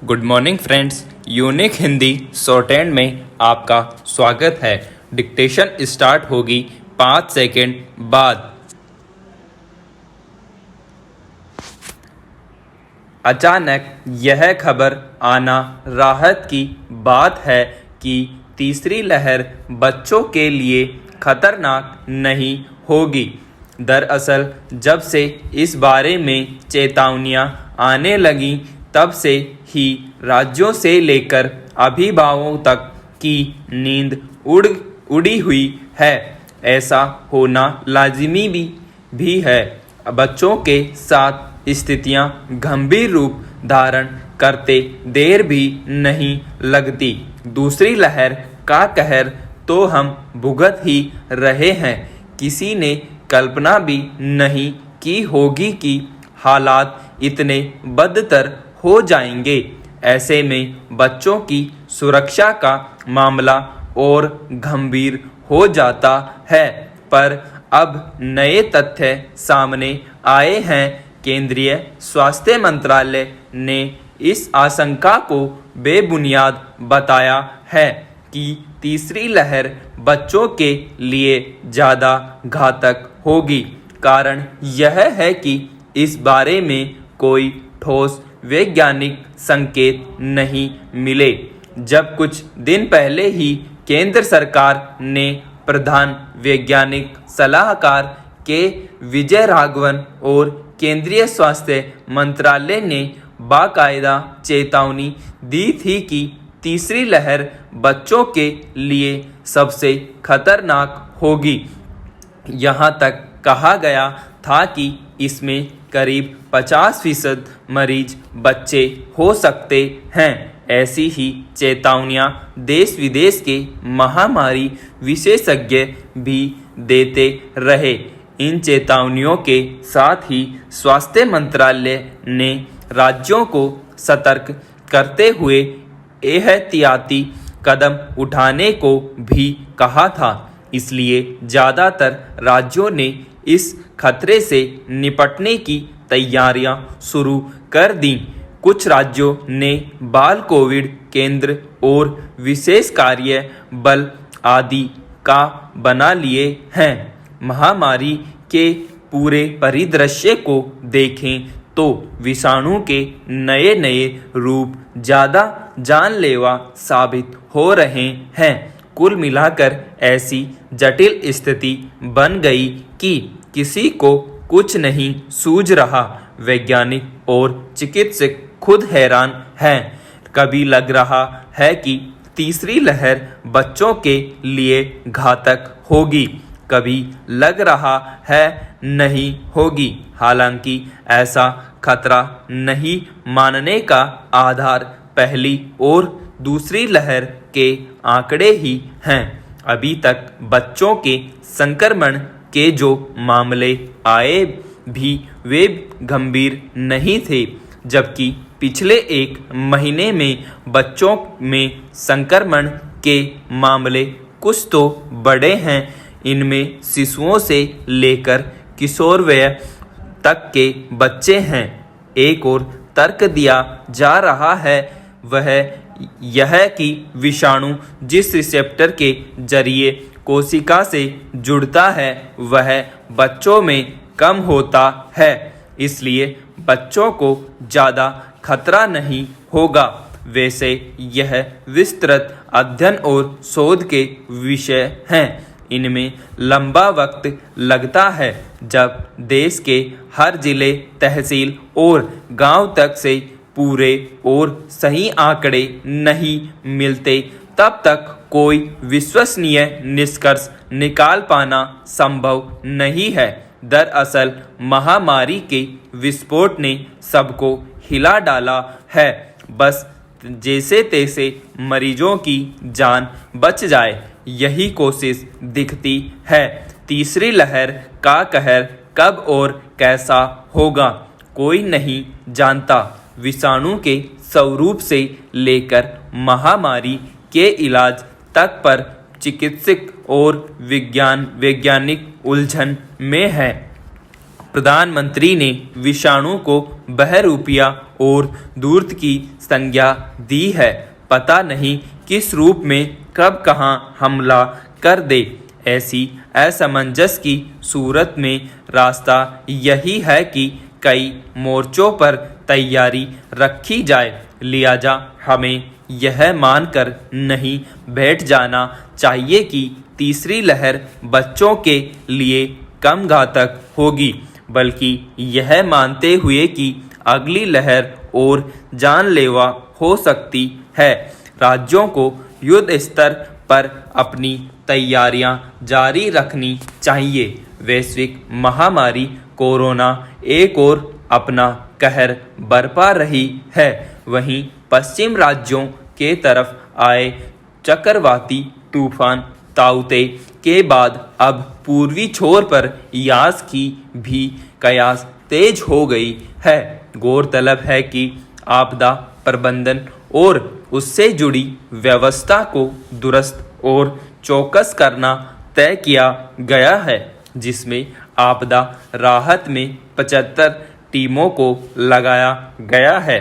Good morning friends, unique Hindi shorthand में आपका स्वागत है। डिक्टेशन स्टार्ट होगी 5 सेकेंड बाद। अचानक यह खबर आना राहत की बात है कि तीसरी लहर बच्चों के लिए खतरनाक नहीं होगी। दरअसल जब से इस बारे में चेतावनियां आने लगीं, तब से ही राज्यों से लेकर अभिभावकों तक की नींद उड़ी हुई है। ऐसा होना लाजिमी भी है। बच्चों के साथ स्थितियां गंभीर रूप धारण करते देर भी नहीं लगती। दूसरी लहर का कहर तो हम भुगत ही रहे हैं। किसी ने कल्पना भी नहीं की होगी कि हालात इतने बदतर हो जाएंगे। ऐसे में बच्चों की सुरक्षा का मामला और गंभीर हो जाता है। पर अब नए तथ्य सामने आए हैं। केंद्रीय स्वास्थ्य मंत्रालय ने इस आशंका को बेबुनियाद बताया है कि तीसरी लहर बच्चों के लिए ज़्यादा घातक होगी। कारण यह है कि इस बारे में कोई ठोस वैज्ञानिक संकेत नहीं मिले। जब कुछ दिन पहले ही केंद्र सरकार ने प्रधान वैज्ञानिक सलाहकार के विजय राघवन और केंद्रीय स्वास्थ्य मंत्रालय ने बाकायदा चेतावनी दी थी कि तीसरी लहर बच्चों के लिए सबसे खतरनाक होगी। यहाँ तक कहा गया था कि इसमें करीब 50% मरीज बच्चे हो सकते हैं। ऐसी ही चेतावनियां देश विदेश के महामारी विशेषज्ञ भी देते रहे। इन चेतावनियों के साथ ही स्वास्थ्य मंत्रालय ने राज्यों को सतर्क करते हुए एहतियाती कदम उठाने को भी कहा था। इसलिए ज़्यादातर राज्यों ने इस खतरे से निपटने की तैयारियां शुरू कर दी। कुछ राज्यों ने बाल कोविड केंद्र और विशेष कार्य बल आदि का बना लिए हैं। महामारी के पूरे परिदृश्य को देखें तो विषाणु के नए नए रूप ज़्यादा जानलेवा साबित हो रहे हैं। कुल मिलाकर ऐसी जटिल स्थिति बन गई कि किसी को कुछ नहीं सूझ रहा। वैज्ञानिक और चिकित्सक खुद हैरान हैं। कभी लग रहा है कि तीसरी लहर बच्चों के लिए घातक होगी, कभी लग रहा है नहीं होगी। हालांकि ऐसा खतरा नहीं मानने का आधार पहली और दूसरी लहर के आंकड़े ही हैं। अभी तक बच्चों के संक्रमण के जो मामले आए भी वे गंभीर नहीं थे, जबकि पिछले एक महीने में बच्चों में संक्रमण के मामले कुछ तो बढ़े हैं। इनमें शिशुओं से लेकर किशोरवय तक के बच्चे हैं। एक और तर्क दिया जा रहा है वह यह कि विषाणु जिस रिसेप्टर के जरिए कोशिका से जुड़ता है वह बच्चों में कम होता है। इसलिए बच्चों को ज़्यादा खतरा नहीं होगा। वैसे यह विस्तृत अध्ययन और शोध के विषय हैं। इनमें लंबा वक्त लगता है। जब देश के हर जिले, तहसील और गांव तक से पूरे और सही आंकड़े नहीं मिलते, तब तक कोई विश्वसनीय निष्कर्ष निकाल पाना संभव नहीं है। दरअसल महामारी के विस्फोट ने सबको हिला डाला है। बस जैसे तैसे मरीजों की जान बच जाए, यही कोशिश दिखती है। तीसरी लहर का कहर कब और कैसा होगा कोई नहीं जानता। विषाणु के स्वरूप से लेकर महामारी के इलाज तक पर चिकित्सक और वैज्ञानिक उलझन में है। प्रधानमंत्री ने विषाणु को बहरूपिया और धूर्त की संज्ञा दी है। पता नहीं किस रूप में कब कहाँ हमला कर दे। ऐसी असमंजस की सूरत में रास्ता यही है कि कई मोर्चों पर तैयारी रखी जाए। लिहाजा हमें यह मानकर नहीं बैठ जाना चाहिए कि तीसरी लहर बच्चों के लिए कम घातक होगी, बल्कि यह मानते हुए कि अगली लहर और जानलेवा हो सकती है, राज्यों को युद्ध स्तर पर अपनी तैयारियां जारी रखनी चाहिए। वैश्विक महामारी कोरोना एक और अपना कहर बरपा रही है। वहीं पश्चिम राज्यों के तरफ आए चक्रवाती तूफान ताउते के बाद अब पूर्वी छोर पर यास की भी कयास तेज हो गई है। गौरतलब है कि आपदा प्रबंधन और उससे जुड़ी व्यवस्था को दुरुस्त और चौकस करना तय किया गया है, जिसमें आपदा राहत में 75 टीमों को लगाया गया है।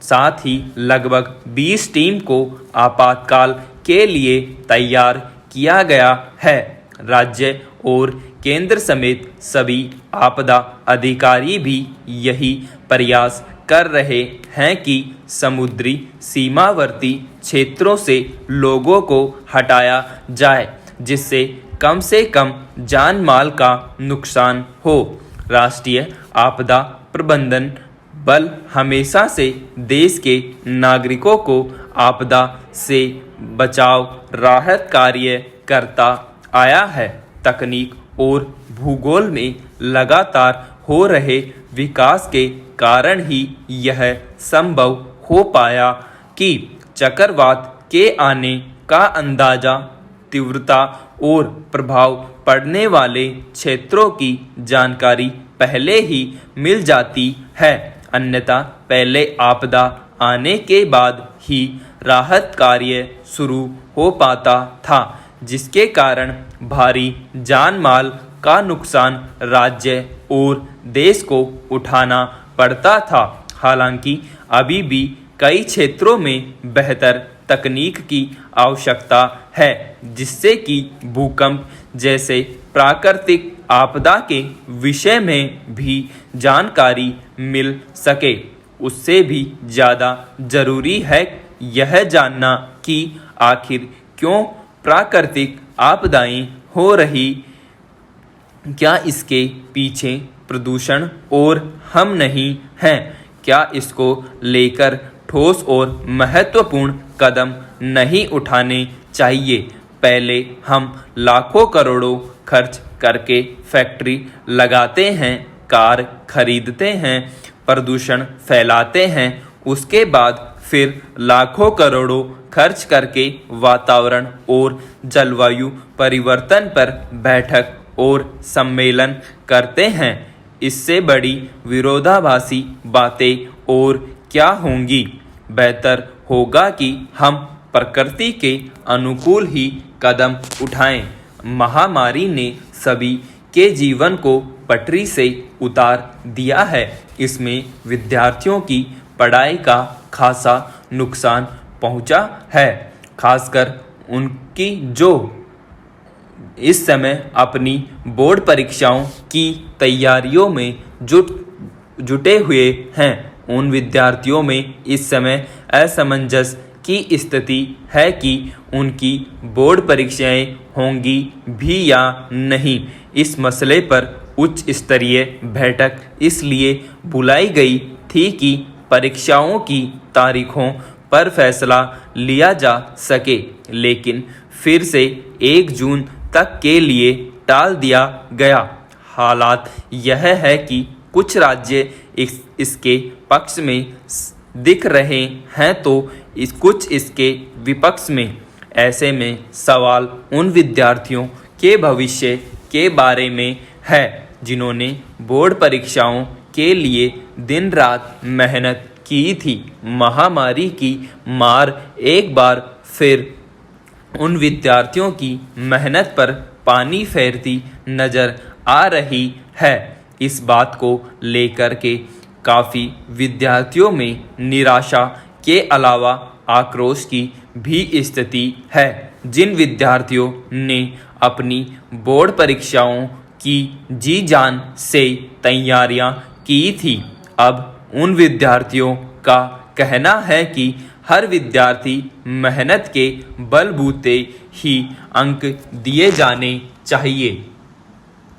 साथ ही लगभग 20 टीम को आपातकाल के लिए तैयार किया गया है। राज्य और केंद्र समेत सभी आपदा अधिकारी भी यही प्रयास कर रहे हैं कि समुद्री सीमावर्ती क्षेत्रों से लोगों को हटाया जाए, जिससे कम से कम जान माल का नुकसान हो। राष्ट्रीय आपदा प्रबंधन बल हमेशा से देश के नागरिकों को आपदा से बचाव राहत कार्य करता आया है। तकनीक और भूगोल में लगातार हो रहे विकास के कारण ही यह संभव हो पाया कि चक्रवात के आने का अंदाजा, तीव्रता और प्रभाव पड़ने वाले क्षेत्रों की जानकारी पहले ही मिल जाती है। अन्यथा पहले आपदा आने के बाद ही राहत कार्य शुरू हो पाता था, जिसके कारण भारी जान माल का नुकसान राज्य और देश को उठाना पड़ता था। हालांकि अभी भी कई क्षेत्रों में बेहतर तकनीक की आवश्यकता है, जिससे कि भूकंप जैसे प्राकृतिक आपदा के विषय में भी जानकारी मिल सके। उससे भी ज़्यादा जरूरी है यह जानना कि आखिर क्यों प्राकृतिक आपदाएं हो रही, क्या इसके पीछे प्रदूषण और हम नहीं हैं? क्या इसको लेकर ठोस और महत्वपूर्ण कदम नहीं उठाने चाहिए? पहले हम लाखों करोड़ों खर्च करके फैक्ट्री लगाते हैं, कार खरीदते हैं, प्रदूषण फैलाते हैं, उसके बाद फिर लाखों करोड़ों खर्च करके वातावरण और जलवायु परिवर्तन पर बैठक और सम्मेलन करते हैं। इससे बड़ी विरोधाभासी बातें और क्या होंगी? बेहतर होगा कि हम प्रकृति के अनुकूल ही कदम उठाएं। महामारी ने सभी के जीवन को पटरी से उतार दिया है। इसमें विद्यार्थियों की पढ़ाई का खासा नुकसान पहुंचा है, खासकर उनकी जो इस समय अपनी बोर्ड परीक्षाओं की तैयारियों में जुटे हुए हैं। उन विद्यार्थियों में इस समय असमंजस की स्थिति है कि उनकी बोर्ड परीक्षाएं होंगी भी या नहीं। इस मसले पर उच्च स्तरीय बैठक इसलिए बुलाई गई थी कि परीक्षाओं की तारीखों पर फैसला लिया जा सके, लेकिन फिर से 1 जून तक के लिए टाल दिया गया। हालात यह है कि कुछ राज्य इसके पक्ष में दिख रहे हैं तो कुछ इसके विपक्ष में। ऐसे में सवाल उन विद्यार्थियों के भविष्य के बारे में है जिन्होंने बोर्ड परीक्षाओं के लिए दिन रात मेहनत की थी। महामारी की मार एक बार फिर उन विद्यार्थियों की मेहनत पर पानी फेरती नजर आ रही है इस बात को लेकर के काफ़ी विद्यार्थियों में निराशा के अलावा आक्रोश की भी स्थिति है। जिन विद्यार्थियों ने अपनी बोर्ड परीक्षाओं की जी जान से तैयारियां की थी, अब उन विद्यार्थियों का कहना है कि हर विद्यार्थी मेहनत के बलबूते ही अंक दिए जाने चाहिए।